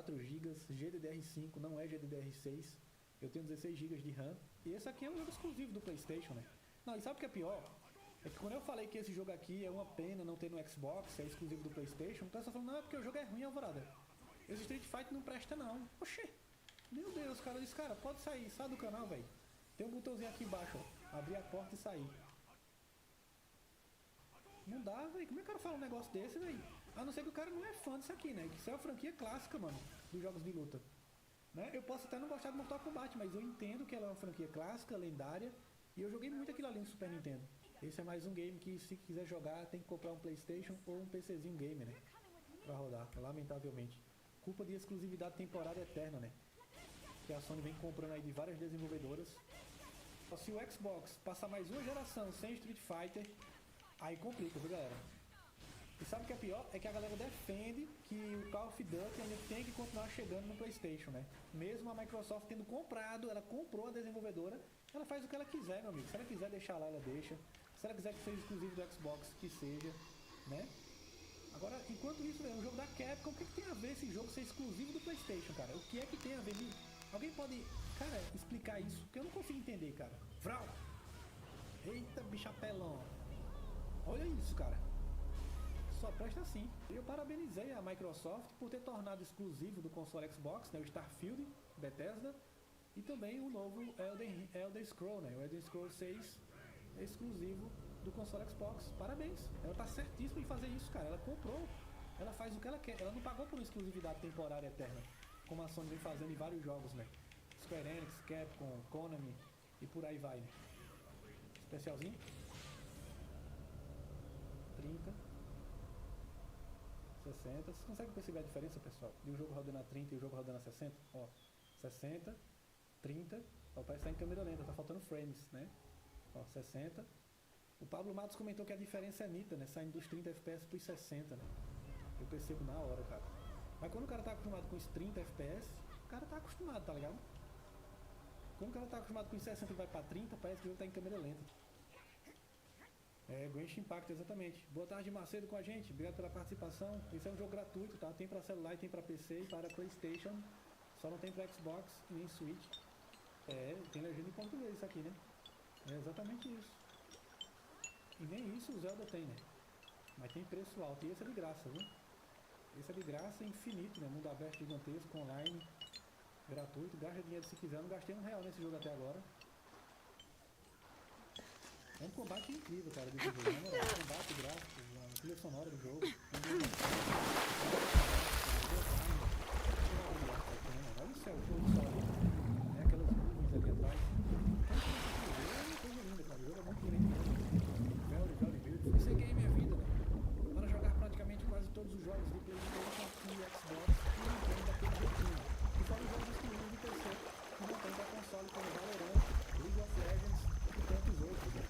4 GB, GDDR5, não é GDDR6. Eu tenho 16 GB de RAM. E esse aqui é um jogo exclusivo do PlayStation, né? Não, e sabe o que é pior? É que quando eu falei que esse jogo aqui é uma pena não ter no Xbox, é exclusivo do PlayStation, o pessoal falando, não, é porque o jogo é ruim, Alvorada. Esse Street Fighter não presta não. Oxê, meu Deus, cara, eu disse, cara, pode sair, sai do canal, velho. Tem um botãozinho aqui embaixo, ó, abrir a porta e sair. Não dá, velho, como é que o cara fala um negócio desse, velho? A não ser que o cara não é fã disso aqui, né? Que isso é uma franquia clássica, mano, dos jogos de luta. Né? Eu posso até não gostar de Mortal Kombat, mas eu entendo que ela é uma franquia clássica, lendária, e eu joguei muito aquilo ali no Super Nintendo. Esse é mais um game que, se quiser jogar, tem que comprar um PlayStation ou um PCzinho gamer, né? Pra rodar, lamentavelmente. Culpa de exclusividade temporária eterna, né? Que a Sony vem comprando aí de várias desenvolvedoras. Se o Xbox passar mais uma geração sem Street Fighter, aí complica, viu, galera? E sabe o que é pior? É que a galera defende que o Call of Duty ainda tem que continuar chegando no PlayStation, né? Mesmo a Microsoft tendo comprado, ela comprou a desenvolvedora, ela faz o que ela quiser, meu amigo. Se ela quiser deixar lá, ela deixa. Se ela quiser que seja exclusivo do Xbox, que seja, né? Agora, enquanto isso, é um jogo da Capcom, o que tem a ver esse jogo ser exclusivo do PlayStation, cara? O que é que tem a ver? Alguém pode, cara, explicar isso? Porque eu não consigo entender, cara. Vrau! Eita, bichapelão! Olha isso, cara. Só presta assim. Eu parabenizei a Microsoft por ter tornado exclusivo do console Xbox, né, o Starfield, Bethesda, e também o novo Elder Scrolls, né, o Elder Scrolls 6 é exclusivo do console Xbox. Parabéns. Ela tá certíssima em fazer isso, cara. Ela comprou, ela faz o que ela quer. Ela não pagou por uma exclusividade temporária eterna, como a Sony vem fazendo em vários jogos, né? Square Enix, Capcom, Konami e por aí vai, né? Especialzinho. 30. 60. Vocês conseguem perceber a diferença, pessoal? De um jogo rodando a 30 e o jogo rodando a 60? Ó, 60, 30. Ó, parece que tá em câmera lenta, tá faltando frames, né? Ó, 60. O Pablo Matos comentou que a diferença é nítida, né? Saindo dos 30 FPS pros 60, né? Eu percebo na hora, cara. Mas quando o cara tá acostumado com os 30 FPS, o cara tá acostumado, tá ligado? Quando o cara tá acostumado com os 60 e vai pra 30, parece que o jogo tá em câmera lenta. Genshin Impact, exatamente. Boa tarde, Macedo, com a gente. Obrigado pela participação. Esse é um jogo gratuito, tá? Tem pra celular, tem pra PC e para PlayStation. Só não tem pra Xbox e nem Switch. Tem legenda em português isso aqui, né? É exatamente isso. E nem isso o Zelda tem, né? Mas tem preço alto. E esse é de graça, viu? Esse é de graça, infinito, né? Mundo aberto, gigantesco, online, gratuito. Gasta dinheiro se quiser. Eu não gastei R$1 nesse jogo até agora. É um combate incrível, cara, desse jogo. Na moral, combate gráfico, a trilha sonora do jogo. Olha o céu, o jogo só ali. Né? Aquelas nuvens ali atrás. É uma coisa linda, cara. O jogo é muito bonito. Velho, beautiful. Esse game é vida, né? Para jogar praticamente quase todos os jogos de PlayStation e Xbox e Nintendo daquele jeitinho. E fora os jogos exclusivos de PC, que não tem para console como Valorant, League of Legends e tantos outros, né?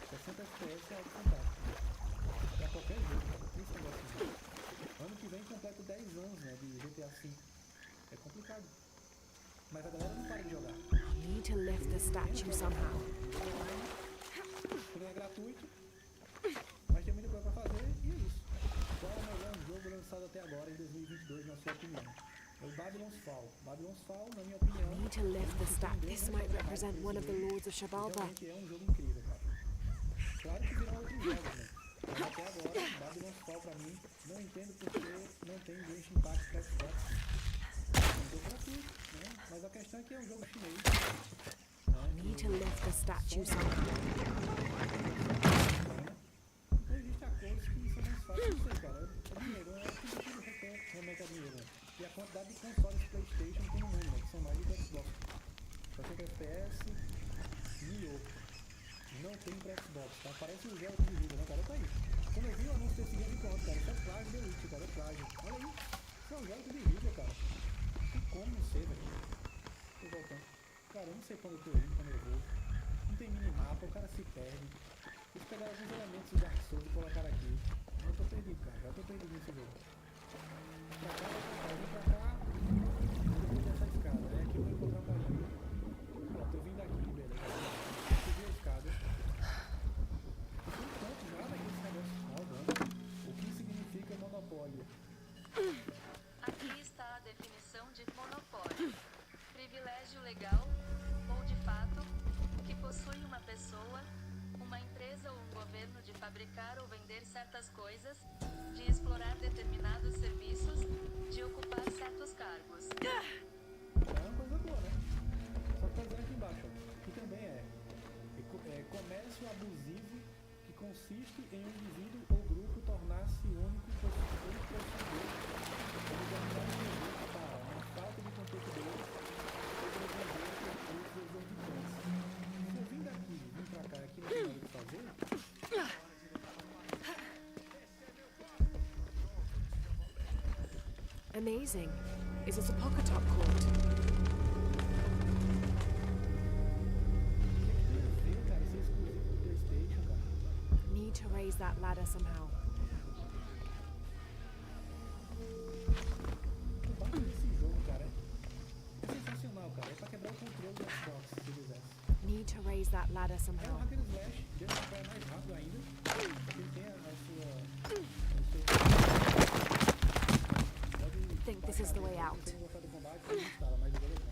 60 FPS é algo fantástico. Pra qualquer jogo, cara. Esse negócio de jogo. Ano que vem completa 10 anos, né, de GTA V. É complicado. Mas a galera não para de jogar. Need to lift the statue somehow. Ele é gratuito, mas tem muita coisa pra fazer e é isso. Qual é o melhor jogo lançado até agora em 2022, na sua opinião? É o Babylon's Fall. Babylon's Fall, na minha opinião, Need to lift the statue. This might represent one of the lords of Shabalba. realmente é um jogo incrível, cara. Claro que virão outros jogos, né? Mas até agora, Babylon's Fall pra mim, não entendo porque não tem Genshin Impact pra Xbox. É um jogo gratuito, né? Mas a questão é que é um jogo chinês. Need to lift the statue somehow. Então existem acordos que são mais fáceis, não sei, cara. É dinheiro, tudo remete a dinheiro, né? E a quantidade de consoles PlayStation tem no mundo, né? Que são mais do que Xbox. 60 FPS, 1008. Não tem pra Xbox, tá? Parece um gel de vida, né, cara? Tá aí. Quando eu vi o anúncio desse game, pronto, cara. Isso é plágio de elite, cara. É plágio. Olha aí. Isso é um gel de vida, cara. Tem como não ser, velho. Tô voltando. Cara, eu não sei quando eu tô indo, quando eu vou. Não tem minimapa, o cara se perde. Eles pegaram alguns elementos do Dark Souls e colocaram aqui. Eu tô perdido, cara. Já tô perdido nesse jogo. Pra cá, vem pra cá. Depois dessa escada. É aqui eu vou encontrar uma magia. Pronto, eu vim daqui, beleza. Subi a escada. Eu tenho tanto já naquele negócio rodando. O que significa monopólio? Aqui está a definição situação de monopólio, privilégio legal, ou de fato, que possui uma pessoa, uma empresa ou um governo de fabricar ou vender certas coisas, de explorar determinados serviços, de ocupar certos cargos. É uma coisa boa, né? Só que tá dizendo aqui embaixo, ó, que também é comércio abusivo que consiste em um indivíduo ou grupo tornar-se único possuidor de determinado produto para, na falta de competidores, sobrevender os exorbitantes. Se eu vim daqui, vim pra cá, aqui não tem nada o que fazer, Amazing. Is this a pocket top court? cara, isso é exclusivo do PlayStation, cara. Need to raise that ladder somehow. O básico desse jogo, cara, é sensacional, cara. É pra quebrar o controle do Xbox, se quisesse. Need to raise that ladder É um somehow. hack and slash, deve ficar mais rápido ainda, porque ele tem a sua... Think this is the way out. Se você não gostar do combate, você não instala, mas beleza.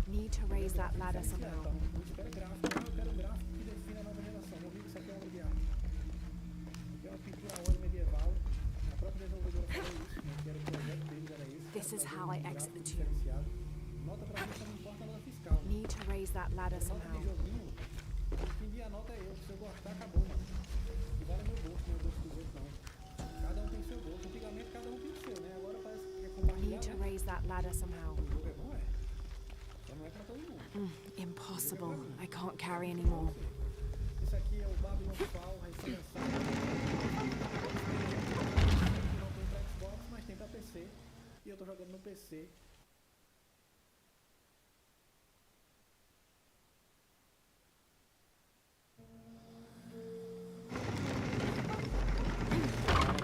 Need to raise that ladder somehow. Não espera gráfico, não, eu quero gráfico que define a nova geração. Não vi que isso aqui é uma obra de arte. Aqui é uma pintura a óleo medieval. A própria desenvolvedora falou isso, né, que era o projeto deles, era esse. This is how I exit the tube. Diferenciado. Nota pra mim só não importa a nota fiscal. Né? Need to raise that ladder Nota somehow. de joguinho, quem dia a nota é eu. Se eu gostar, acabou, mano. Não vale meu bolso dos outros, não. Cada um tem seu bolso. Antigamente cada um tem o seu, né? Agora parece que é compartilhar, Need to né? raise that ladder somehow. O jogo é bom, é. Só não é pra todo mundo. Impossible. I can't carry anymore. Esse aqui é o Babylon Fall, recém-lançado. Não tem pra Xbox, mas tem pra PC. E eu tô jogando no PC.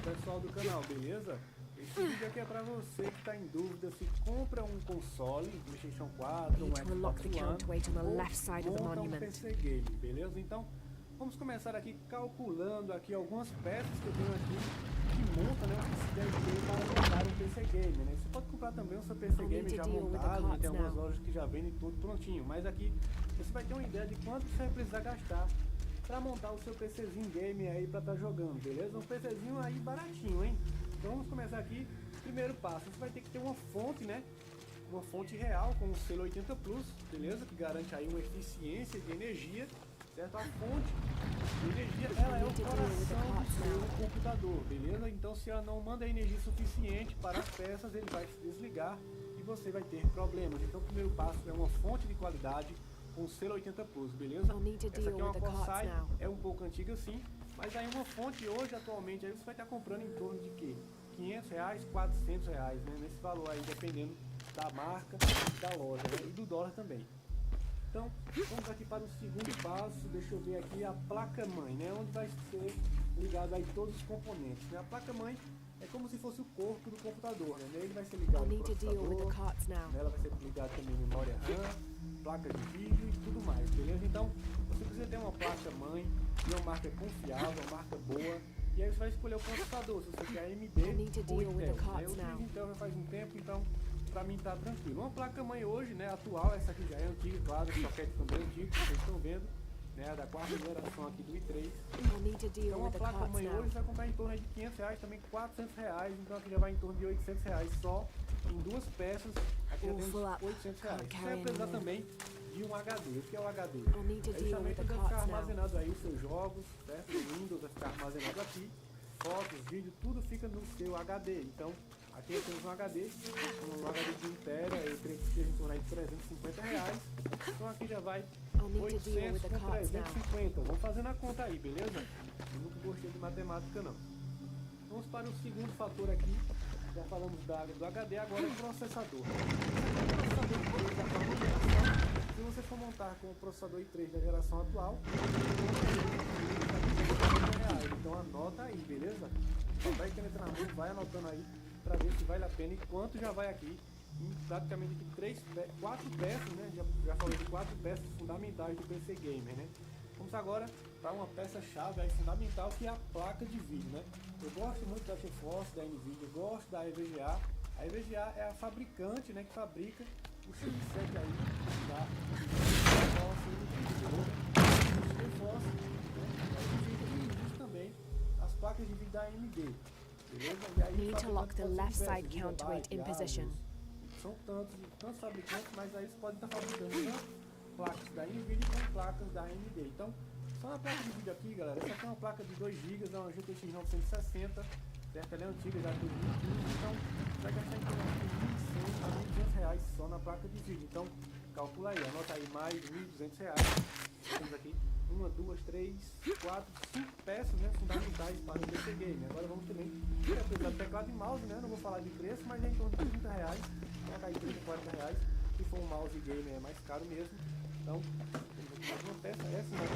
Pessoal do canal, beleza? Esse vídeo aqui é pra você que tá em dúvida se compra um console, PlayStation 4, um Need to unlock the Xbox One, counterweight on the ou left side of the monta um monument. PC game, beleza? Então, vamos começar aqui calculando aqui algumas peças que eu tenho aqui que monta, né, o que se deve ter para montar um PC game, né? Você pode comprar também o seu PC game já montado, né? Tem algumas lojas que já vendem tudo prontinho, mas aqui você vai ter uma ideia de quanto você vai precisar gastar para montar o seu PCzinho game aí para estar jogando, beleza? Um PCzinho aí baratinho, hein? Então vamos começar aqui. Primeiro passo, você vai ter que ter uma fonte, né? Uma fonte real com o selo 80 Plus, beleza? Que garante aí uma eficiência de energia, certo? A fonte de energia, ela é o coração do seu computador, beleza? Então se ela não manda energia suficiente para as peças, ele vai se desligar e você vai ter problemas. Então o primeiro passo é uma fonte de qualidade com selo 80 Plus, beleza? I'll need to Essa deal aqui é uma with the carts Corsair, now. é um pouco antiga sim, mas aí uma fonte hoje, atualmente, aí você vai estar comprando em torno de quê? R$500, R$400, né? Nesse valor aí, dependendo da marca, da loja, né? E do dólar também. Então, vamos aqui para o segundo passo, deixa eu ver aqui a placa-mãe, né? Onde vai ser ligado aí todos os componentes, né? A placa-mãe é como se fosse o corpo do computador, né? Ele vai ser ligado I'll no need to deal with the processador, carts now. nela vai ser ligado também memória RAM, placa de vídeo e tudo mais, beleza? Então, você precisa ter uma placa-mãe de uma marca confiável, uma marca boa, e aí você vai escolher o processador, se você quer AMD I'll need to ou deal with the Intel. cards Eu now. utilizo Intel já faz um tempo, então pra mim tá tranquilo. Uma placa-mãe hoje, né, atual, essa aqui já é antiga, claro, o socket também é antigo, vocês estão vendo, né, da quarta geração aqui do i3. I'll need to deal Então uma with the carts placa-mãe now. hoje vai comprar em torno de R$500, também R$400, então aqui já vai em torno de R$800 só, em duas peças, aqui já Full temos up. R$800. Can't Você carry vai precisar anymore. também de um HD. O que é o HD? I'll need to É deal with justamente the onde vai ficar carts now. armazenado aí os seus jogos, certo? O Windows vai ficar armazenado aqui, fotos, vídeos, tudo fica no seu HD. Então, aqui nós temos um HD de 1 tera, eu creio que seja em torno de R$350. Então aqui já vai I'll need to deal with 800 the com carts now. 350. Vamos fazendo a conta aí, beleza? Eu nunca gostei de matemática não. Vamos para o segundo fator aqui. Já falamos do HD, agora é o processador. O processador i3 da quarta geração, se você for montar com o processador i3 da geração atual, R$40. Então anota aí, beleza? Só vai caneta na mão, vai anotando aí para ver se vale a pena e quanto já vai aqui. Em praticamente aqui 4 peças, né? Já falei de 4 peças fundamentais do PC Gamer, né? Vamos agora para uma peça-chave aí fundamental, que é a placa de vídeo, né? Eu gosto muito da GeForce, da Nvidea, eu gosto da EVGA, A Nvidea é a fabricante, né, que fabrica o chipset aí da GeForce, né, e também as placas de vídeo da AMD, beleza? E aí, Need to lock the left side counterweight in position. São tantos fabricantes, mas aí você pode estar fabricando tanto placas da Nvidia com placas da AMD. Então, só na placa de vídeo aqui, galera, essa aqui é uma placa de 2 GB, é uma GTX 960, certo? Ela é antiga, já é 2015, então vai gastar em torno de R$ 1.100 a R$ 1.200 só na placa de vídeo. Então, calcula aí, anota aí, mais R$ 1.200. Temos aqui 1, 2, 3, 4, 5 peças, né, fundamentais para o PC Game. Agora vamos também precisar de teclado e mouse, né? Não vou falar de preço, mas é em torno de R$ 30, colocar aí 30, R$ 40. Se for um mouse gamer é mais caro mesmo. Então, temos aqui mais uma peça, essa não é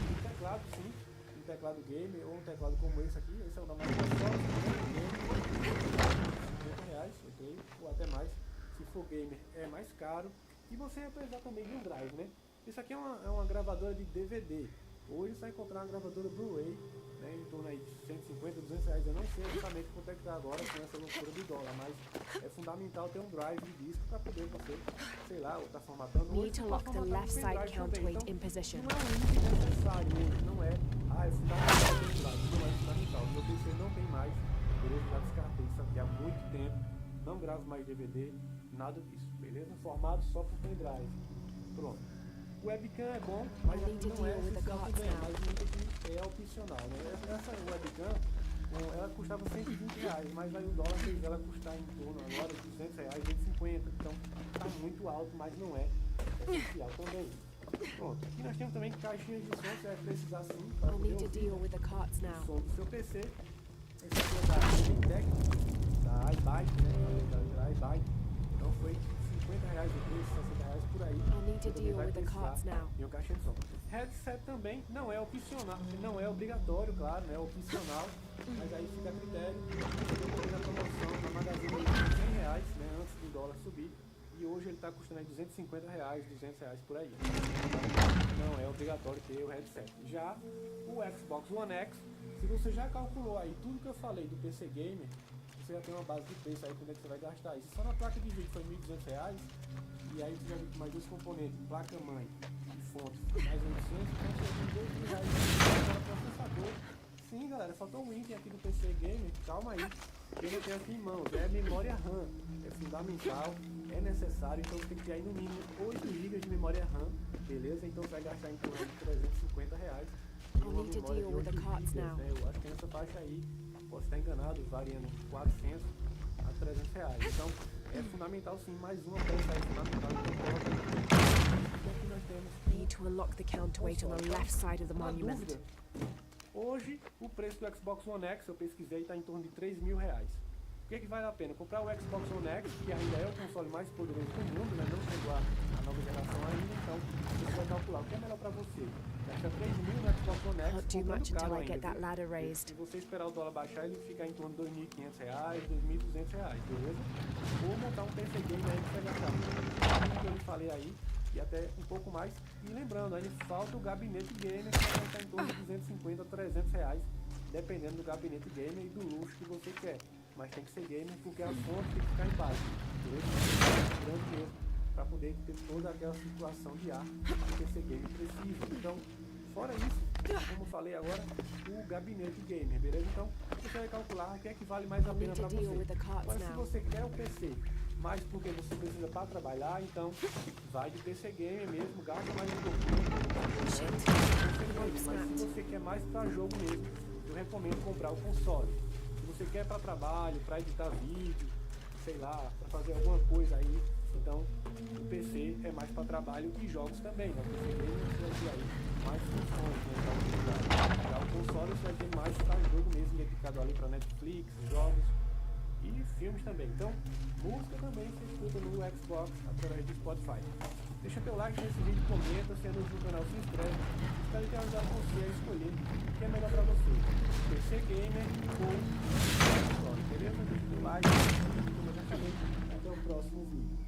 um teclado, sim, um teclado gamer ou um teclado como esse aqui. Esse é o da Microsoft, R$ 50, eu creio, ou até mais. Se for gamer é mais caro. E você vai precisar também de um drive, né? Isso aqui é uma gravadora de DVD. Hoje você vai encontrar uma gravadora Blu-ray, né, em torno aí de 150, R$ 200. Eu não sei exatamente quanto é que está agora com essa loucura do dólar, mas é fundamental ter um drive de disco para poder você, sei lá, ou tá formatando. Need to lock the left side counterweight in position. Não é um item necessário mesmo, não é. É fundamental ter um drive, não é fundamental. Meu PC não tem mais, beleza? Já descartei isso aqui há muito tempo. Não gravo mais DVD, nada disso, beleza? Formado só por pendrive. Pronto. O webcam é bom, mas aqui não é essencial também, mas aqui é opcional, né? Essa webcam, ela custava R$ 120, mas aí o dólar fez ela custar em torno agora de R$ 200, 150. Então tá muito alto, mas não é essencial também. Pronto. Aqui nós temos também caixinhas de som, você vai precisar sim para poder ouvir o som do seu PC. Esse aqui é da Nvidea, da iByte, né? Da iByte. Então foi R$ 50 o preço, R$ 60 por aí. Você vai precisar em um caixinha de som. Headset também não é opcional, não é obrigatório, claro, né? É opcional, mas aí fica a critério. Eu na promoção na Magazine de R$ 100, né? Antes do dólar subir. E hoje ele está custando aí R$ 250, R$ 200 por aí. Não é obrigatório ter o headset. Já o Xbox One X, se você já calculou aí tudo que eu falei do PC Gamer, você já tem uma base de preço aí, quando é que você vai gastar isso. Só na placa de vídeo foi R$ 1.200, e aí você já viu que mais dois componentes, placa-mãe e fontes, mais 800, então você tem R$ 2.000 para processador. Sim, galera, faltou um item aqui do PC Gamer, calma aí, eu não tenho aqui em mãos, é memória RAM, é fundamental, é necessário, então você tem que ter aí no mínimo 8 GB de memória RAM, beleza? Então você vai gastar em torno de R$ 350. E uma memória de 8 GB, né? Eu acho que nessa faixa aí, posso estar enganado, variando de 400 a R$ 300. Então é fundamental sim, mais uma peça aí fundamental. Então aqui nós temos Need to unlock the counterweight on the left side of the monument. Hoje o preço do Xbox One X, eu pesquisei, está em torno de R$ 3.000. Por que vale a pena? Comprar o Xbox One X, que ainda é o console mais poderoso do mundo, né? Não chegou a nova geração ainda, então você vai calcular o que é melhor para você. Gasta R$ 3.000 no Xbox One X, comprando caro ainda. Se você esperar o dólar baixar, ele fica em torno de R$ 2.500, R$ 2.200, beleza? Ou montar um PC Game aí que você vai gastar tudo que eu lhe falei aí, e até um pouco mais. E lembrando, ainda falta o gabinete gamer, que vai estar em torno de 250 a R$ 300, dependendo do gabinete gamer e do luxo que você quer. Mas tem que ser gamer porque a fonte tem que ficar embaixo, beleza? Grande mesmo, para poder ter toda aquela circulação de ar que o PC gamer precisa. Então, fora isso, como eu falei agora, o gabinete gamer, beleza? Então, você vai calcular o que é que vale mais a pena para você. Agora, se você quer o PC, mas porque você precisa para trabalhar, então vai de PC gamer mesmo, gasta mais um pouquinho. Mas se você quer mais para jogo mesmo, eu recomendo comprar o console. Se você quer para trabalho, para editar vídeo, sei lá, para fazer alguma coisa aí, então o PC é mais para trabalho e jogos também, né? O PC game você vai ter aí mais funções, né? Já o console você vai ter mais para jogo mesmo, dedicado ali para Netflix, jogos e filmes também. Então, música também você escuta no Xbox através do Spotify. Deixa teu like nesse vídeo, comenta, se é novo no canal, se inscreve. Espero ter ajudado você a escolher o que é melhor para você. PC Gamer ou console, beleza? Deixa teu like, comenta também. Até o próximo vídeo.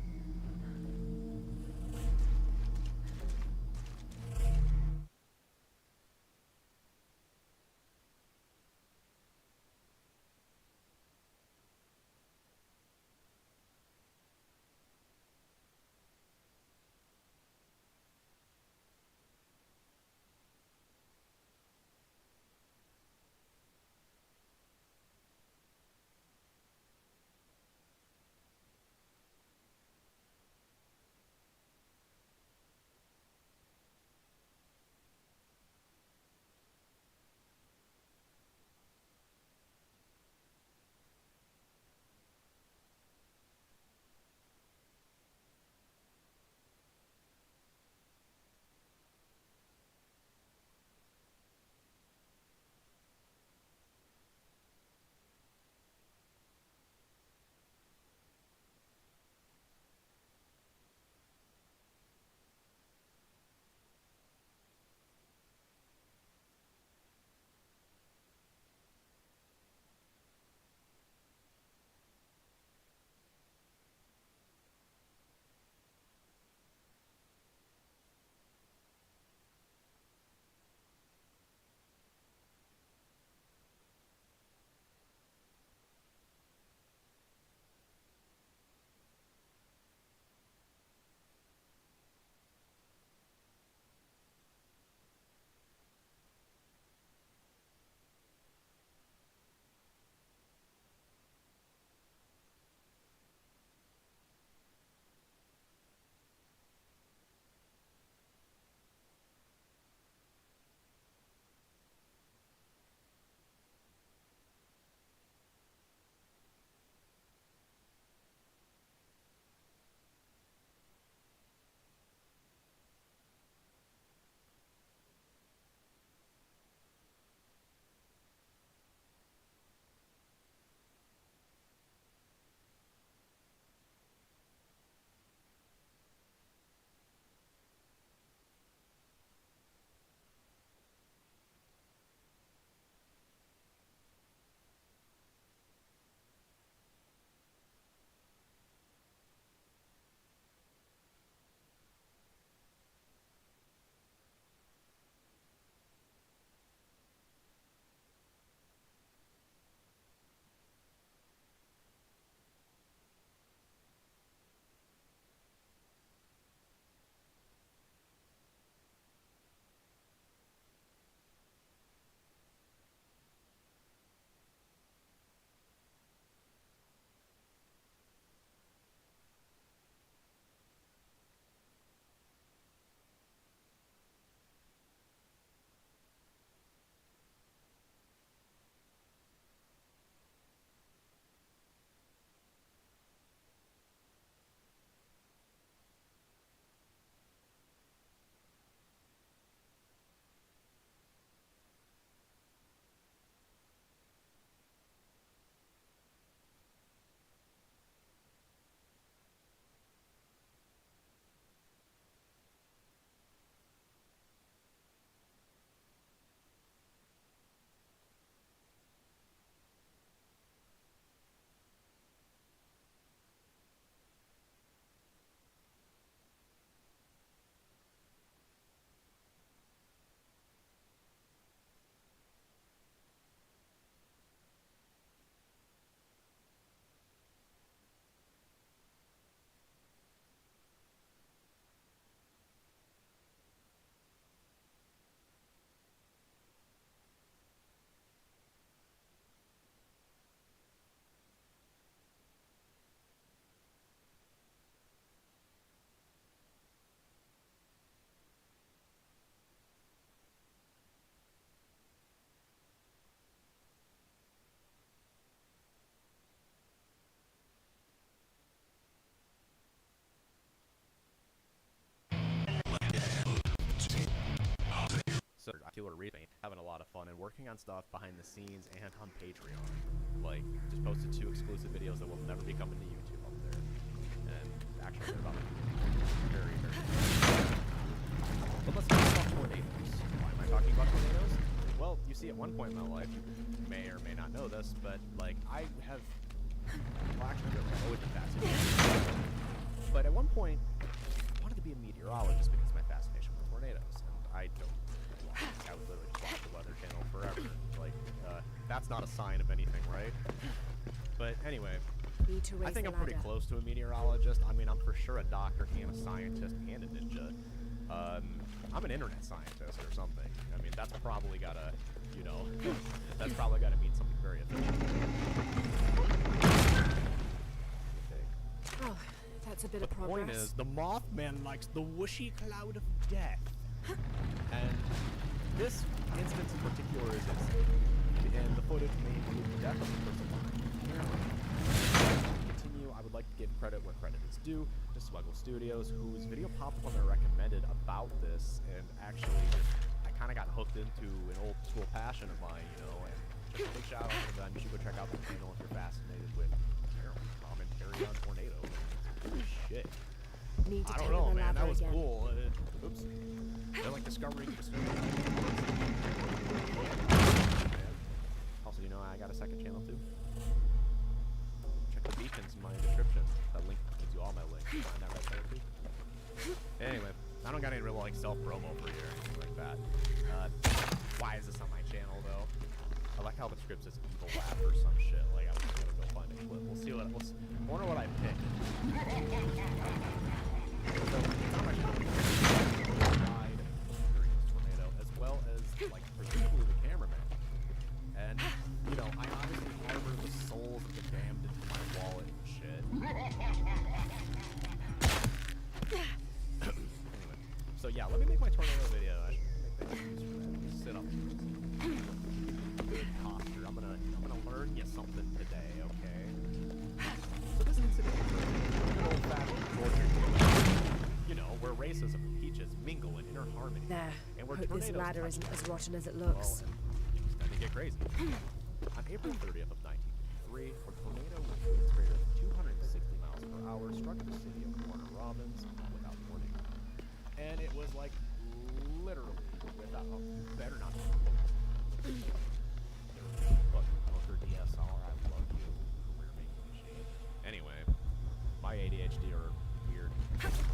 spectacular reading, having a lot of fun, and working on stuff behind the scenes and on Patreon. Like, just posted 2 exclusive videos that will never be coming to YouTube up there. And actually, they're about very, very But let's talk about tornadoes. Why am I talking about tornadoes? Well, you see, at one point in my life, you may or may not know this, but, like, I have... Well, actually, I've always been fascinated. But at one point, I wanted to be a meteorologist because of my fascination with tornadoes. And I don't watch. I would literally just watch the Weather Channel forever. Like, that's not a sign of anything, right? But anyway, I think I'm pretty close to a meteorologist. I mean, I'm for sure a doctor and a scientist and a ninja. I'm an internet scientist or something. I mean, that's probably gotta, you know, that's probably gotta mean something very official. Oh, that's a bit of progress. The point is, the Mothman likes the whooshy cloud of death. And this instance in particular is and the footage may include the death of the person behind the camera. Continue, I would like to give credit where credit is due to Swaggle Studios, whose video popped up on their recommended about this, and actually just, I kind of got hooked into an old school passion of mine, you know, and just a big shout out to them. You should go check out the channel if you're fascinated with commentary on tornadoes. Holy shit. Need to I don't know, man. That was cool. Oops. They're like discovering. Also, you know, I got a second channel too. Check the beacons in my description. That link gives you all my links. Find that right there too. Anyway, I don't got any real like self-promo for you or anything like that. Why is this on my channel though? I like how the script says evil laugh or some shit. Like I'm just gonna go find a clip. We'll see what. I wonder what I picked. So it's on my channel. Died during this tornado, as well as like presumably the cameraman. And you know, I obviously harbor the souls of the damned into my wallet and shit. Anyway, so yeah, let me make my tornado video. I should make that use for that. Sit up. Good posture. I'm gonna learn you something today, okay? So this incident is a good old-fashioned torture, you know, where racism and peaches mingle in inner harmony. There. And where Hope this tornadoes ladder touch isn't as down. rotten as it Well, looks. and things tend to get crazy. On April 30th of 1953, a tornado with winds greater than 260 miles per hour struck the city of Warner Robins without warning. And it was like literally without. Oh, better not. Look, DSR, I love you. Career making machine. Anyway, my ADHD or weird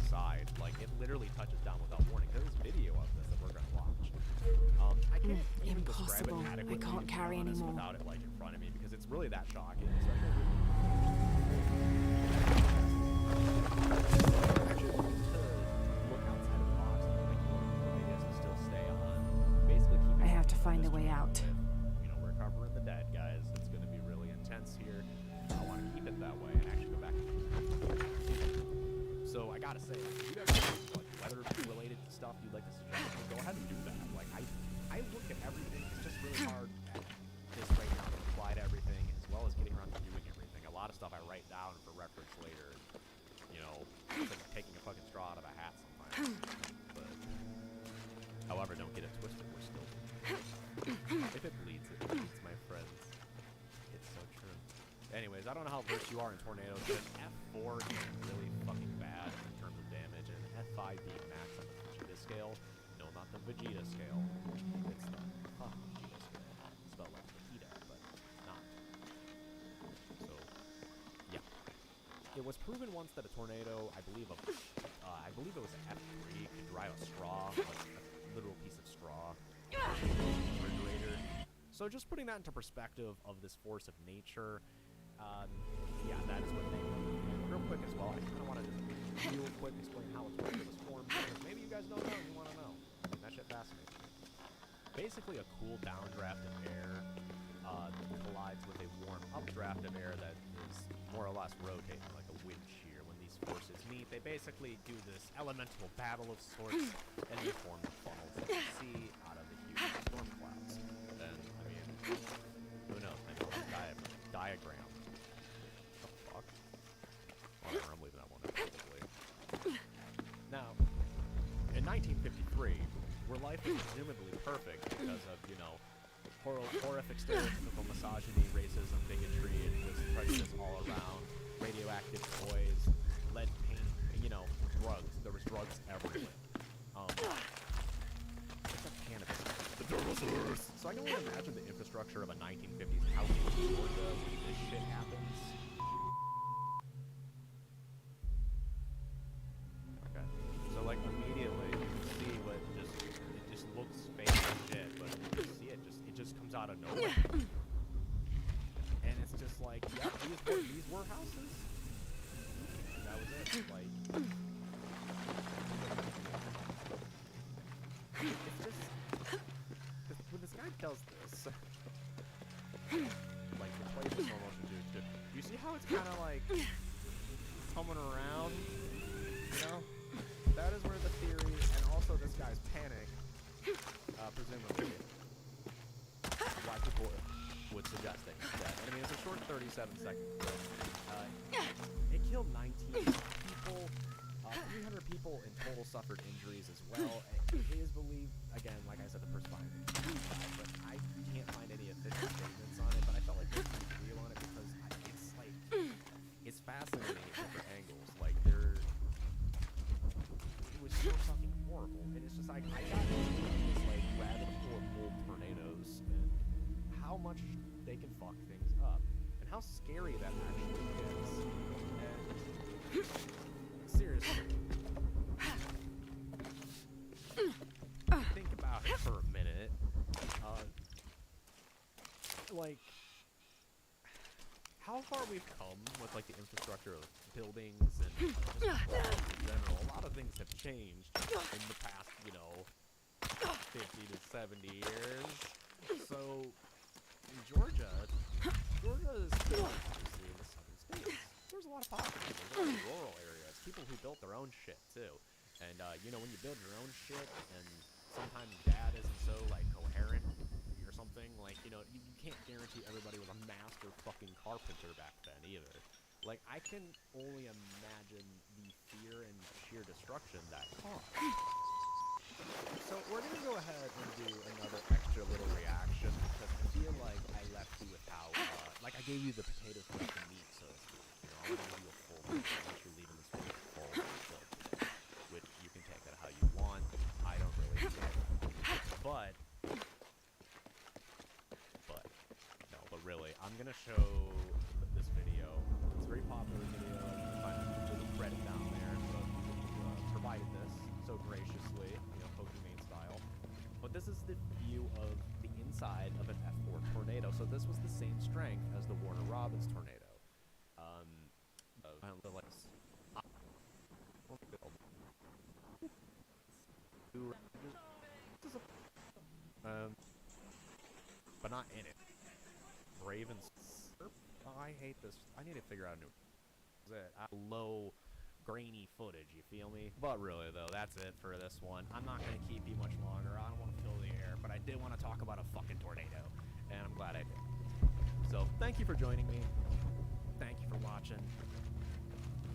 aside, like it literally touches down without warning. There's video of this that we're gonna watch. I can't even describe it Impossible. I adequately can't to be carry honest, anymore. without it like in front of me because it's really that shocking. Actually, to look outside of the box and like tornadoes to still stay on. Basically, keep. I have to find a way out. You know, we're covering the dead, guys. It's going to be really intense here. I want to keep it that way and actually go back to so I gotta say, if you guys have like weather-related stuff you'd like to suggest, go ahead and do that. Like I look at everything. It's just really hard at this right now to apply to everything, as well as getting around to doing everything. A lot of stuff I write down for reference later. And, you know, it's like taking a fucking straw out of a hat sometimes. But, however, don't get it twisted. We're still. If it bleeds, my friends. It's so true. Anyways, I don't know how versed you are in tornadoes, but an F4 is really fucking bad in terms of damage, and an F5 being max on the Vegeta scale. No, not the Vegeta scale. It's the Vegeta scale. Spelled like Vegeta, but it's not. So, yeah. It was proven once that a tornado, I believe it was an F3, could drive a straw, like a literal piece of straw. Refrigerator. So just putting that into perspective of this force of nature, yeah, that is what they do. And real quick as well, I kind of want to just real quick explain how a tornado was formed, because maybe you guys don't know and you want to know. And that shit fascinates me. Basically, a cool downdraft of air collides with a warm updraft of air that is more or less rotating like a wind shear. When these forces meet, they basically do this elemental battle of sorts, and they form the funnels that you see out of the huge storm clouds. And, I mean, who knows? Maybe it's a diagram. What the fuck? Whatever, I'm leaving that one in, probably. Now, in 1953, where life is presumably perfect because of, you know, horrific stereotypical misogyny, racism, bigotry, and just prejudice all around, radioactive toys, lead paint, and, you know, drugs. There was drugs everywhere. Except cannabis. The dinosaurs! So I can only imagine the infrastructure of a 1950s house in Georgia when this shit happens. Okay. So, like, immediately you can see what it just looks fake as shit, but you see it just comes out of nowhere. And it's just like, yeah, these were houses. And that was it. Like, it's just, when this guy does this, like, the place is slow motion too. You see how it's kind of like coming around, you know? That is where the theory, and also this guy's panic, presumably, why people would suggest that he's dead. I mean, it's a short 37-second clip. It killed 19 people. 300 people in total suffered injuries as well. It is believed, again, like I said, the first five, but I can't find any official statements on it. But I felt like there's some real on it because it's like, it's fascinating at different angles. Like, it was so fucking horrible, and it's just like, I got this like rabbit hole of tornadoes and how much they can fuck things up and how scary that actually is. And seriously, think about it for a minute. Like, how far we've come with, like, the infrastructure of buildings and just walls in general. A lot of things have changed in the past, you know, 50 to 70 years. So, in Georgia is still obviously in the southern states. There's a lot of pockets. There's a lot of rural areas. People who built their own shit, too. And, you know, when you build your own shit, and sometimes dad isn't so, like, coherent or something, like, you know, you can't guarantee everybody was a master fucking carpenter back then, either. Like, I can only imagine the fear and sheer destruction that caused. So, we're gonna go ahead and do another extra little reaction, because I feel like I left you with how, like, I gave you the potatoes without the meat, so, you know, I want to give you a full meat. I'm actually leaving this video full, which you can take that how you want. I don't really care. But really, I'm gonna show this video. It's a very popular video. You can find the Reddit down there, but provided this so graciously, you know, Pokemon style. But this is the view of the inside of an F4 tornado. So this was the same strength as the Warner Robins tornado. I don't know, like this. But not in it. Ravens. Oh, I hate this. I need to figure out a new. Low, grainy footage. You feel me? But really, though, that's it for this one. I'm not gonna keep you much longer. I don't want to fill the air, but I did want to talk about a fucking tornado, and I'm glad I did. So, thank you for joining me. Thank you for watching.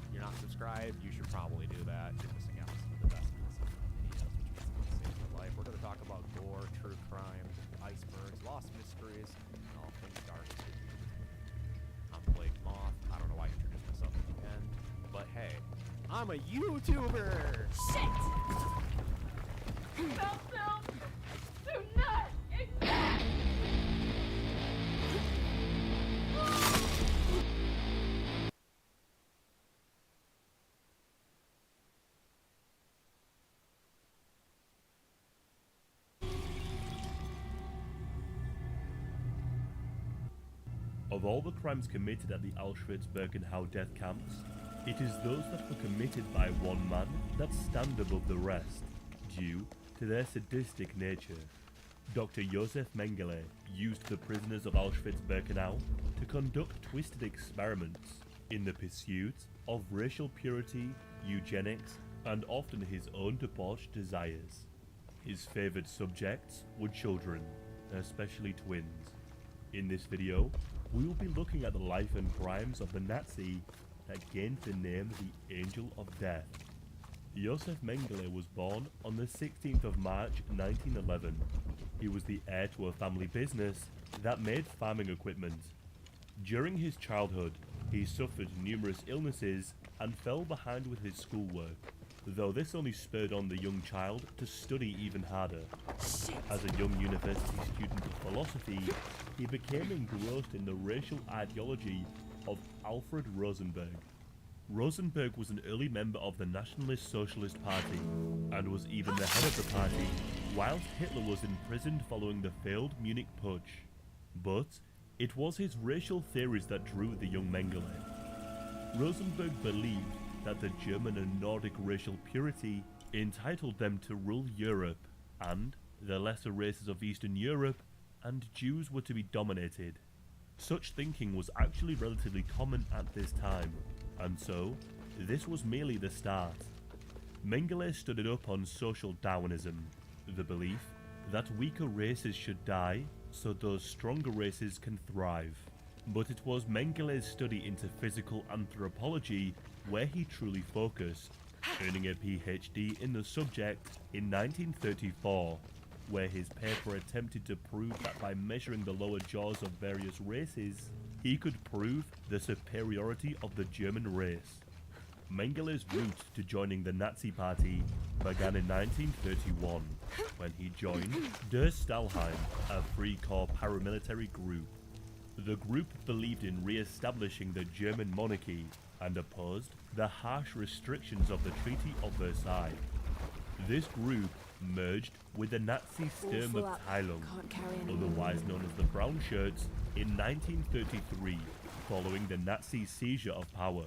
If you're not subscribed, you should probably do that. You're missing out on some of the best videos, which means save your life. We're gonna talk about gore, true crime, icebergs, lost mysteries, and all things dark. I'm Blake Moth. I don't know why I introduced myself at the end, but hey, I'm a YouTuber! Shit! Self-help! Do not exist! Of all the crimes committed at the Auschwitz-Birkenau death camps, it is those that were committed by one man that stand above the rest, due to their sadistic nature. Dr. Josef Mengele used the prisoners of Auschwitz-Birkenau to conduct twisted experiments in the pursuit of racial purity, eugenics, and often his own debauched desires. His favoured subjects were children, especially twins. In this video, we will be looking at the life and crimes of the Nazi that gained the name the Angel of Death. Josef Mengele was born on the 16th of March 1911. He was the heir to a family business that made farming equipment. During his childhood, he suffered numerous illnesses and fell behind with his schoolwork, though this only spurred on the young child to study even harder. As a young university student of philosophy, he became engrossed in the racial ideology of Alfred Rosenberg. Rosenberg was an early member of the Nationalist Socialist Party and was even the head of the party whilst Hitler was imprisoned following the failed Munich Putsch. But it was his racial theories that drew the young Mengele. Rosenberg believed that the German and Nordic racial purity entitled them to rule Europe, and the lesser races of Eastern Europe and Jews were to be dominated. Such thinking was actually relatively common at this time, and so this was merely the start. Mengele studied up on social Darwinism, the belief that weaker races should die so those stronger races can thrive. But it was Mengele's study into physical anthropology where he truly focused, earning a PhD in the subject in 1934, where his paper attempted to prove that by measuring the lower jaws of various races, he could prove the superiority of the German race. Mengele's route to joining the Nazi Party began in 1931, when he joined Der Stahlhelm, a Free Corps paramilitary group. The group believed in re-establishing the German monarchy and opposed the harsh restrictions of the Treaty of Versailles. This group merged with the Nazi Sturmabteilung, otherwise known as the Brown Shirts, in 1933, following the Nazi seizure of power.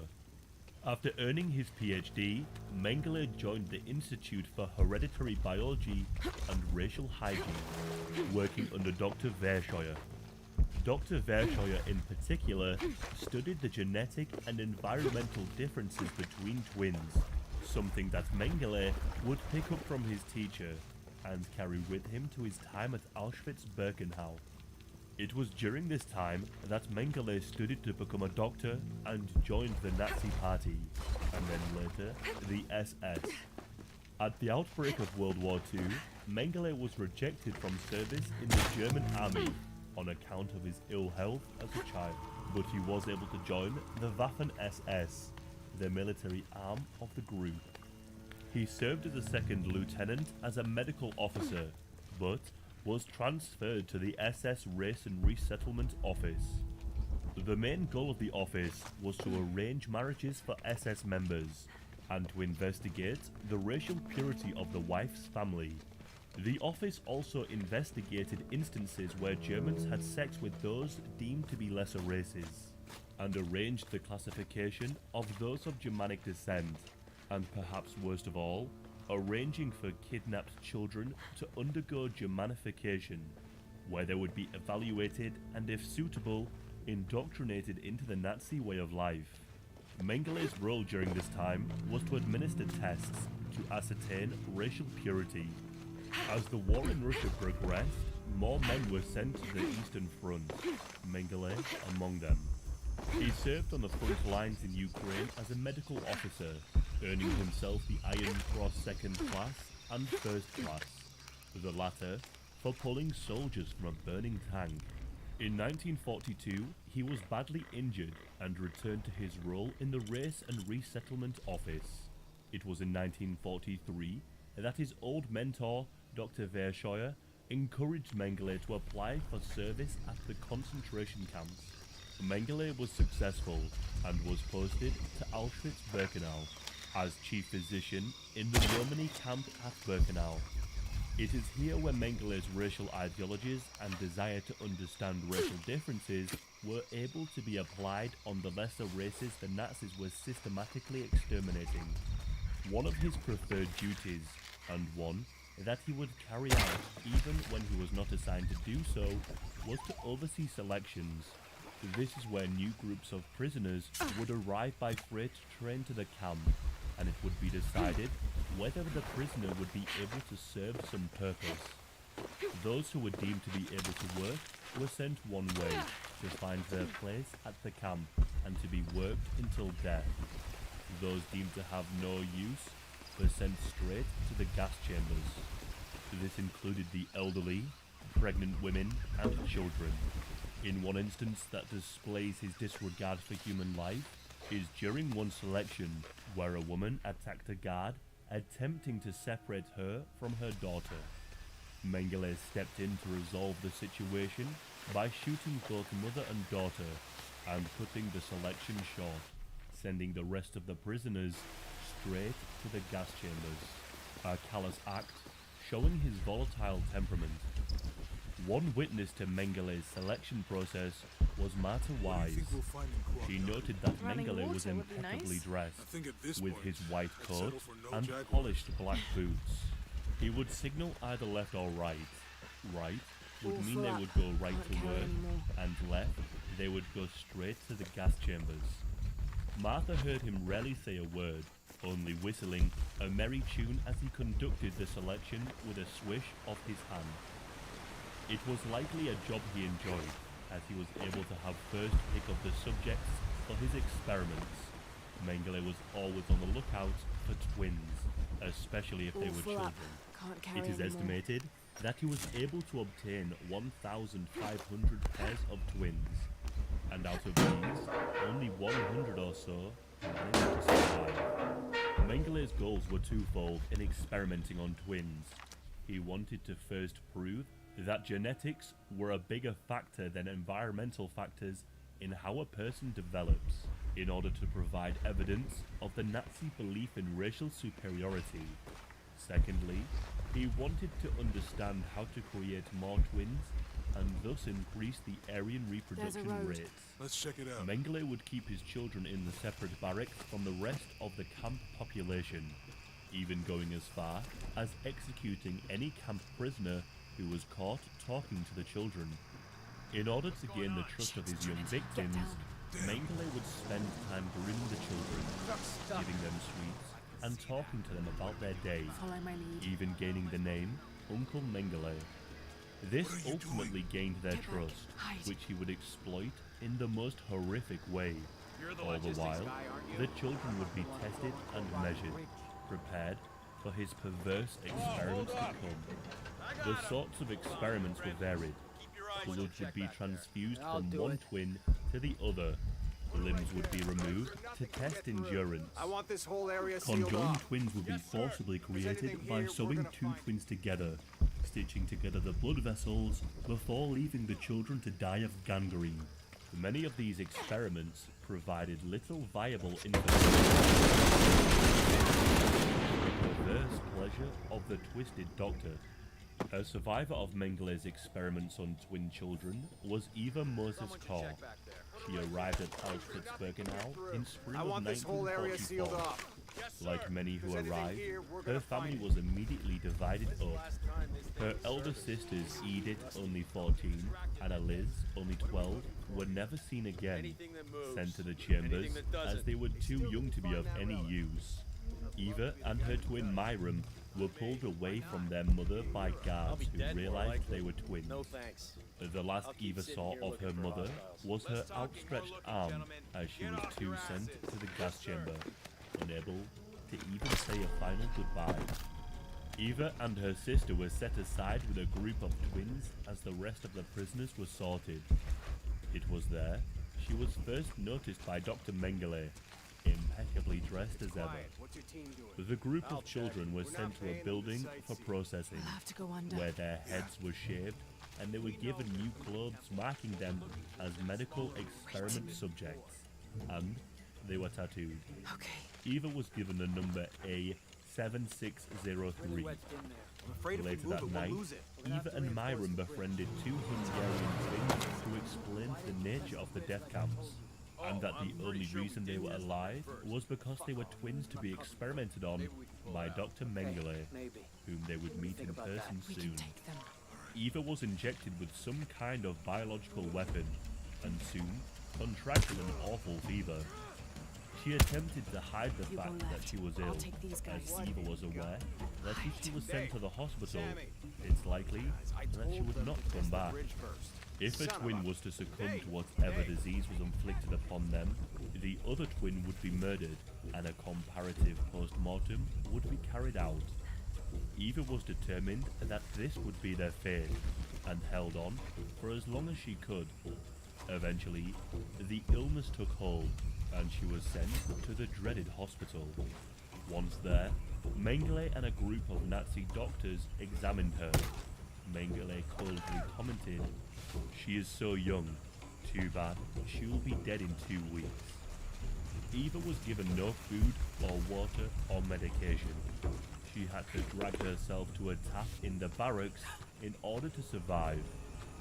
After earning his PhD, Mengele joined the Institute for Hereditary Biology and Racial Hygiene, working under Dr. Verscheuer. Dr. Verscheuer in particular studied the genetic and environmental differences between twins, something that Mengele would pick up from his teacher and carry with him to his time at Auschwitz-Birkenau. It was during this time that Mengele studied to become a doctor and joined the Nazi Party, and then later the SS. At the outbreak of World War II, Mengele was rejected from service in the German army on account of his ill health as a child, but he was able to join the Waffen-SS, the military arm of the group. He served as a second lieutenant as a medical officer, but was transferred to the SS Race and Resettlement Office. The main goal of the office was to arrange marriages for SS members and to investigate the racial purity of the wife's family. The office also investigated instances where Germans had sex with those deemed to be lesser races, and arranged the classification of those of Germanic descent, and perhaps worst of all, arranging for kidnapped children to undergo Germanification, where they would be evaluated and, if suitable, indoctrinated into the Nazi way of life. Mengele's role during this time was to administer tests to ascertain racial purity. As the war in Russia progressed, more men were sent to the Eastern Front, Mengele among them. He served on the front lines in Ukraine as a medical officer, earning himself the Iron Cross Second Class and First Class, the latter for pulling soldiers from a burning tank. In 1942, he was badly injured and returned to his role in the Race and Resettlement Office. It was in 1943 that his old mentor, Dr. Verscheuer, encouraged Mengele to apply for service at the concentration camps. Mengele was successful and was posted to Auschwitz-Birkenau as chief physician in the Romani camp at Birkenau. It is here where Mengele's racial ideologies and desire to understand racial differences were able to be applied on the lesser races the Nazis were systematically exterminating. One of his preferred duties, and one that he would carry out even when he was not assigned to do so, was to oversee selections. This is where new groups of prisoners would arrive by freight train to the camp, and it would be decided whether the prisoner would be able to serve some purpose. Those who were deemed to be able to work were sent one way, to find their place at the camp and to be worked until death. Those deemed to have no use were sent straight to the gas chambers. This included the elderly, pregnant women, and children. In one instance that displays his disregard for human life is during one selection where a woman attacked a guard attempting to separate her from her daughter. Mengele stepped in to resolve the situation by shooting both mother and daughter and cutting the selection short, sending the rest of the prisoners straight to the gas chambers. A callous act showing his volatile temperament. One witness to Mengele's selection process was Marta Wise. She noted that Running Mengele was water would be impeccably nice. dressed, with his white I'd coat settle for no and Jaguar. polished black boots. He would signal either left or right. Right would All mean full they up. would go right Can't to carry work, anymore. and left they would go straight to the gas chambers. Martha heard him rarely say a word, only whistling a merry tune as he conducted the selection with a swish of his hand. It was likely a job he enjoyed, as he was able to have first pick of the subjects for his experiments. Mengele was always on the lookout for twins, especially if they All were full children. up. Can't carry It is anymore. estimated that he was able to obtain 1,500 pairs of twins, and out of these, only 100 or so managed to survive. Mengele's goals were twofold in experimenting on twins. He wanted to first prove that genetics were a bigger factor than environmental factors in how a person develops, in order to provide evidence of the Nazi belief in racial superiority. Secondly, he wanted to understand how to create more twins and thus increase the Aryan reproduction road. rates. Let's check it out. Mengele would keep his children in the separate barracks from the rest of the camp population, even going as far as executing any camp prisoner who was caught talking to the children. In order to gain the trust of his young victims, Mengele would spend time grooming the children, giving them sweets, and talking to them about their day, Follow my lead. even gaining the name Uncle Mengele. This ultimately gained their Get back. trust, Hide. which he would exploit in the most horrific way. All the while, the children would be tested and measured, prepared for his perverse experiments to come. The sorts of experiments were varied. Blood would be transfused from one twin to the other. Limbs would be removed to test endurance. I want this whole area sealed Conjoined off. twins would be forcibly created anything by here, we're sewing gonna two find twins together, stitching together the blood vessels before leaving the children to die of gangrene. Many of these experiments provided little viable information. The perverse pleasure of the twisted doctor. A survivor of Mengele's experiments on twin children was Eva Moses Kaur. She arrived at Auschwitz-Birkenau in spring I of want this whole area sealed 1944. off. Like many who If there's anything arrived, here, we're her gonna family find it. was immediately divided up. Her elder sisters, Edith, only 14, and Liz, only 12, were never seen again, sent to the chambers as they were too young to be of any use. Eva and her twin Myram were pulled away from their mother by guards who realized they were twins. No thanks. The last Eva saw of her mother was her outstretched arm as she was too sent to the gas chamber, unable to even say a final goodbye. Eva and her sister were set aside with a group of twins as the rest of the prisoners were sorted. It was there she was first noticed by Dr. Mengele, impeccably dressed as ever. What's your team doing? The group of children were sent to a building for processing, We'll have to go under. where their heads were shaved and they were given new clothes marking them as medical experiment subjects, and they were tattooed. Okay. Eva was given the number A7603. I'm afraid if we Later move that it, night, we'll lose it. Eva and Myram befriended two Hungarian twins who explained the nature of the death camps, and that the only reason they were alive was because they were twins to be experimented on by Dr. Mengele, Maybe. whom they would meet in person We can soon. take them. Eva was injected with some kind of biological weapon, and soon contracted an awful fever. She attempted to hide the You go fact that left. she was I'll ill, take these as guys. Eva was aware that if she was sent to the hospital, Sammy. it's likely I that she told would them not to come test the back. bridge first. If a Son of twin a- was to succumb Hey, to whatever hey. disease was inflicted upon them, the other twin would be murdered, and a comparative post-mortem would be carried out. Eva was determined that this would be their fate, and held on for as long as she could. Eventually, the illness took hold, and she was sent to the dreaded hospital. Once there, Mengele and a group of Nazi doctors examined her. Mengele coldly commented, "She is so young. Too bad, she will be dead in 2 weeks." Eva was given no food or water or medication. She had to drag herself to a tap in the barracks in order to survive.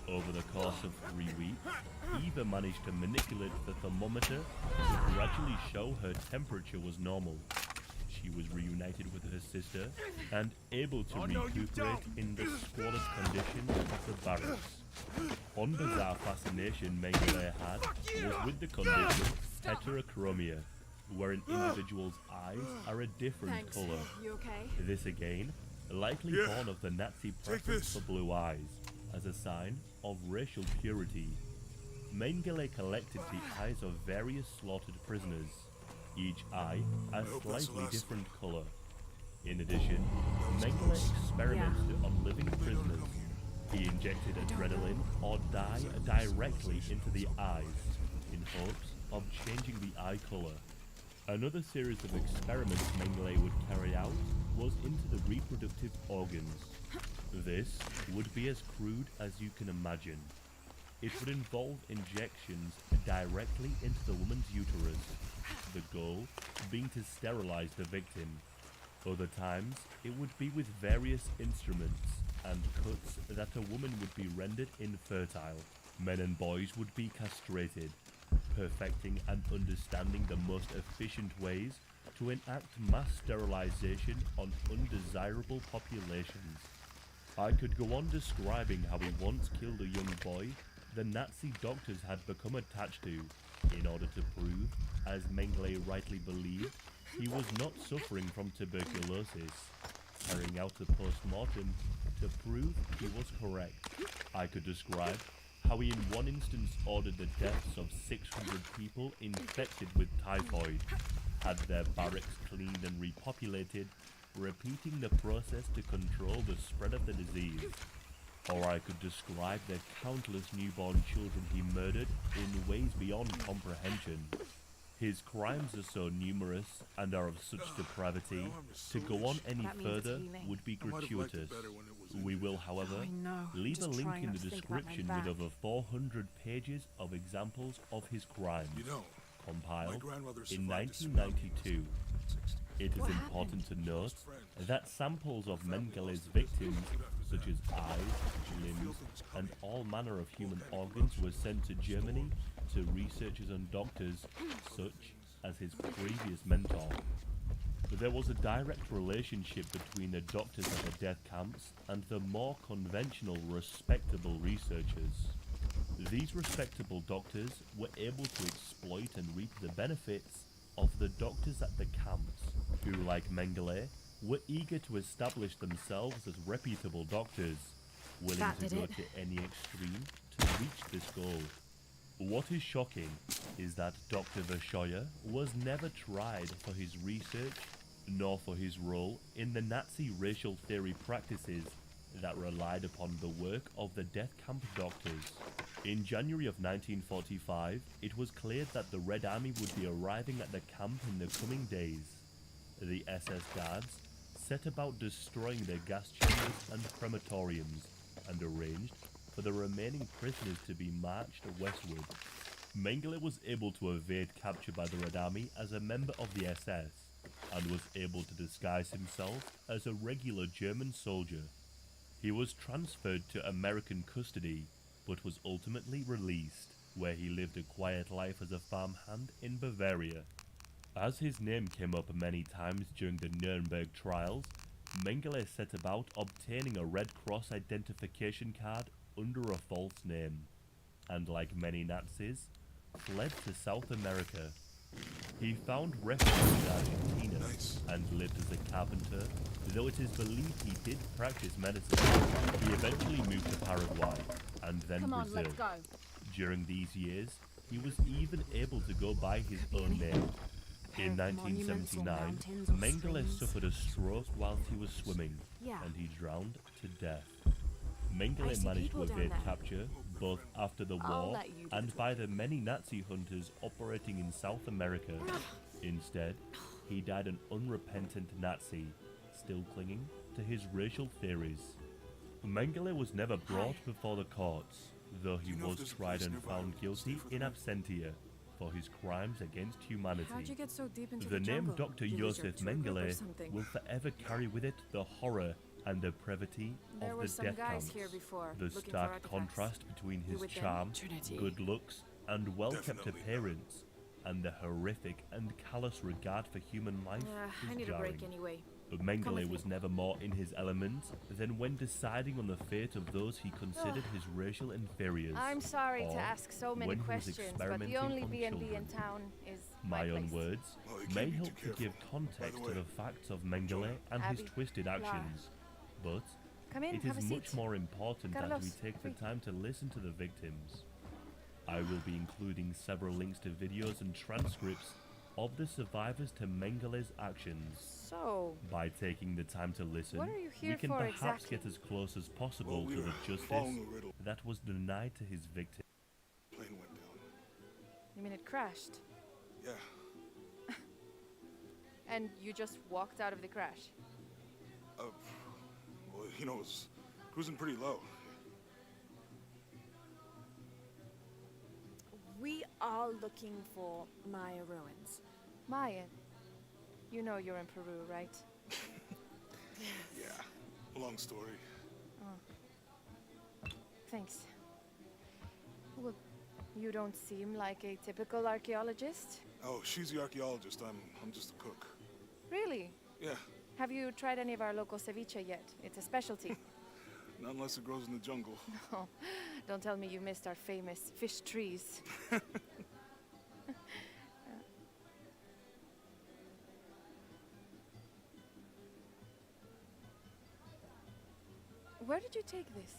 Over the course of 3 weeks, Eva managed to manipulate the thermometer to gradually show her temperature was normal. She was reunited with her sister and able to recuperate in the squalid conditions of the barracks. One bizarre fascination Mengele had was with the condition heterochromia, where an individual's eyes are a different Thanks. color. You okay? This again, likely born of the Nazi preference for blue eyes, as a sign of racial purity. Mengele collected the eyes of various slaughtered prisoners, each eye a slightly different color. In addition, Mengele experimented on living prisoners. He injected adrenaline or dye directly into the eyes, in hopes of changing the eye color. Another series of experiments Mengele would carry out was into the reproductive organs. This would be as crude as you can imagine. It would involve injections directly into the woman's uterus, the goal being to sterilize the victim. Other times, it would be with various instruments and cuts that a woman would be rendered infertile. Men and boys would be castrated, perfecting and understanding the most efficient ways to enact mass sterilization on undesirable populations. I could go on describing how he once killed a young boy the Nazi doctors had become attached to, in order to prove, as Mengele rightly believed, he was not suffering from tuberculosis, carrying out a post-mortem to prove he was correct. I could describe how he in one instance ordered the deaths of 600 people infected with typhoid, had their barracks cleaned and repopulated, repeating the process to control the spread of the disease. Or I could describe the countless newborn children he murdered in ways beyond comprehension. His crimes are so numerous and are of such depravity, to go on any That means it's further healing. would be I might have liked it gratuitous. better when it was We in will, however, I know. leave a Just link trying in not the to think about my description back. with over 400 pages of examples of his crimes, You know, my compiled grandmother in survived a tsunami 1992. It is What important to note friends. that samples of Mengele's victims, such as eyes, limbs, and all manner of human organs, were sent to Germany to researchers and doctors, such as his previous mentor. But there was a direct relationship between the doctors at the death camps and the more conventional, respectable researchers. These respectable doctors were able to exploit and reap the benefits of the doctors at the camps, who, like Mengele, were eager to establish themselves as reputable doctors, willing That to did go it. to any extreme to reach this goal. What is shocking is that Dr. Verschoyer was never tried for his research, nor for his role in the Nazi racial theory practices that relied upon the work of the death camp doctors. In January of 1945, it was clear that the Red Army would be arriving at the camp in the coming days. The SS guards set about destroying the gas chambers and crematoriums, and arranged for the remaining prisoners to be marched westward. Mengele was able to evade capture by the Red Army as a member of the SS, and was able to disguise himself as a regular German soldier. He was transferred to American custody, but was ultimately released, where he lived a quiet life as a farmhand in Bavaria. As his name came up many times during the Nuremberg trials, Mengele set about obtaining a Red Cross identification card under a false name, and like many Nazis, fled to South America. He found refuge in Argentina and lived as a carpenter, though it is believed he did practice medicine. He eventually moved to Paraguay and then Come on, Brazil. let's go. During these years, he was even able to go by his own name. In 1979, Mengele suffered a stroke whilst he was swimming, Yeah. and he drowned to death. I Mengele see managed to people down evade there. capture both after the I'll war let you do and the by the many Nazi hunters operating in South America. Instead, he died an unrepentant Nazi, still clinging to his racial theories. Mengele was never brought before the courts, though he was tried and found guilty in absentia for his crimes against humanity. How'd you get so deep into The name jungle? Dr. You lose your Josef tour group or Mengele something? will forever carry with it the horror and depravity There of were the some death guys camps. here before, The looking for stark artifacts. contrast between You his with them? charm, Trinity. good looks, and well-kept appearance, and the horrific and callous regard for human life I is need a jarring. break anyway. But Come Mengele with was me. never more in his element than when deciding on the fate of those he considered his racial inferiors. I'm sorry or to ask so many when he was questions, but experimenting the only on B&B in children. town is My own place. words Well, you may can't be help too to give careful. context By to the the way, facts of Mengele and his Abby, twisted Lara. actions, but Come in, it have is a much seat. more important that we Carlos, take the free. time to listen to the victims. I will be including several links to videos and transcripts of the survivors to Mengele's actions. So, By taking the time to listen, What are you we here can for perhaps exactly? get as close as possible Well, we to were the justice following the riddle. that was denied to his victim. Plane went down. you mean it crashed? Yeah. And you just walked out of the crash? Well, you know, it was cruising pretty low. We are looking for Maya ruins. Maya, you know you're in Peru, right? Yeah. Long story. Thanks. Well, you don't seem like a typical archaeologist. Oh, she's the archaeologist. I'm just a cook. Really? Yeah. Have you tried any of our local ceviche yet? It's a specialty. Not unless it grows in the jungle. Oh, don't tell me you missed our famous fish trees. Where did you take this?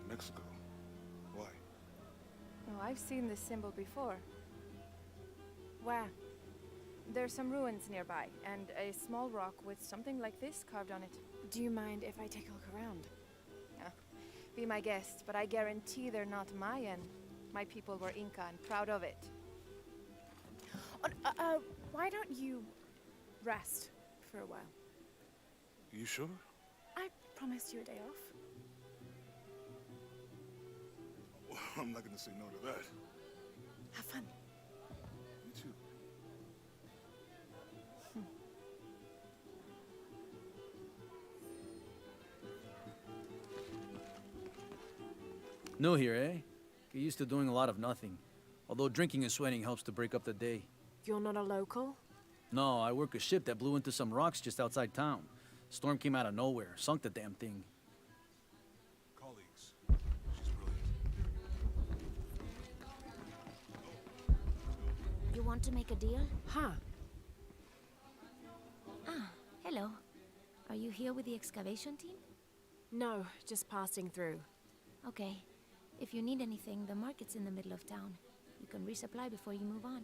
Mexico. Why? Oh, I've seen this symbol before. Where? There's some ruins nearby, and a small rock with something like this carved on it. Do you mind if I take a look around? Be my guest, but I guarantee they're not Mayan. My people were Inca and proud of it. Why don't you rest for a while? You sure? I promised you a day off. Well, I'm not gonna say no to that. Have fun. You too. New here, eh? Get used to doing a lot of nothing. Although drinking and sweating helps to break up the day. You're not a local? No, I work a ship that blew into some rocks just outside town. Storm came out of nowhere, sunk the damn thing. Colleagues. She's brilliant. You want to make a deal? Huh. Ah, hello. Are you here with the excavation team? No, just passing through. Okay. If you need anything, the market's in the middle of town. You can resupply before you move on.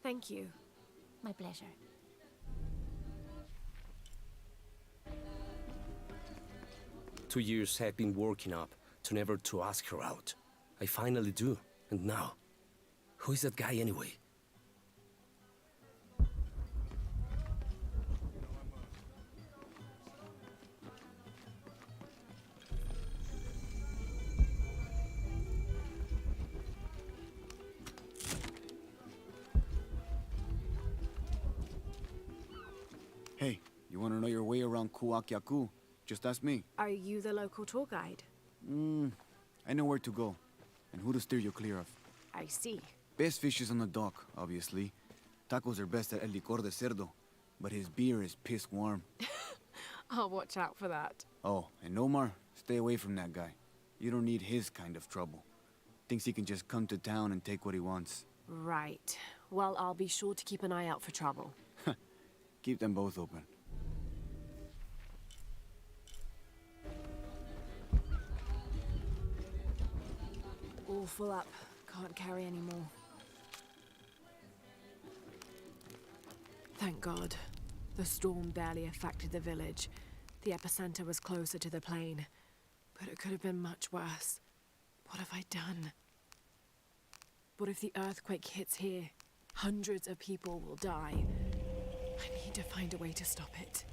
Thank you. My pleasure. Two years I've been working up to never to ask her out. I finally do. And now, who is that guy anyway? Hey, you want to know your way around Kuakyaku? Just ask me. Are you the local tour guide? I know where to go, and who to steer you clear of. I see. Best fish is on the dock, obviously. Tacos are best at El Licor de Cerdo, but his beer is piss warm. I'll watch out for that. Oh, and Omar, stay away from that guy. You don't need his kind of trouble. Thinks he can just come to town and take what he wants. Right. Well, I'll be sure to keep an eye out for trouble. Keep them both open. All full up. Can't carry any more. Thank God. The storm barely affected the village. The epicenter was closer to the plain. But it could have been much worse. What have I done? What if the earthquake hits here? Hundreds of people will die. I need to find a way to stop it.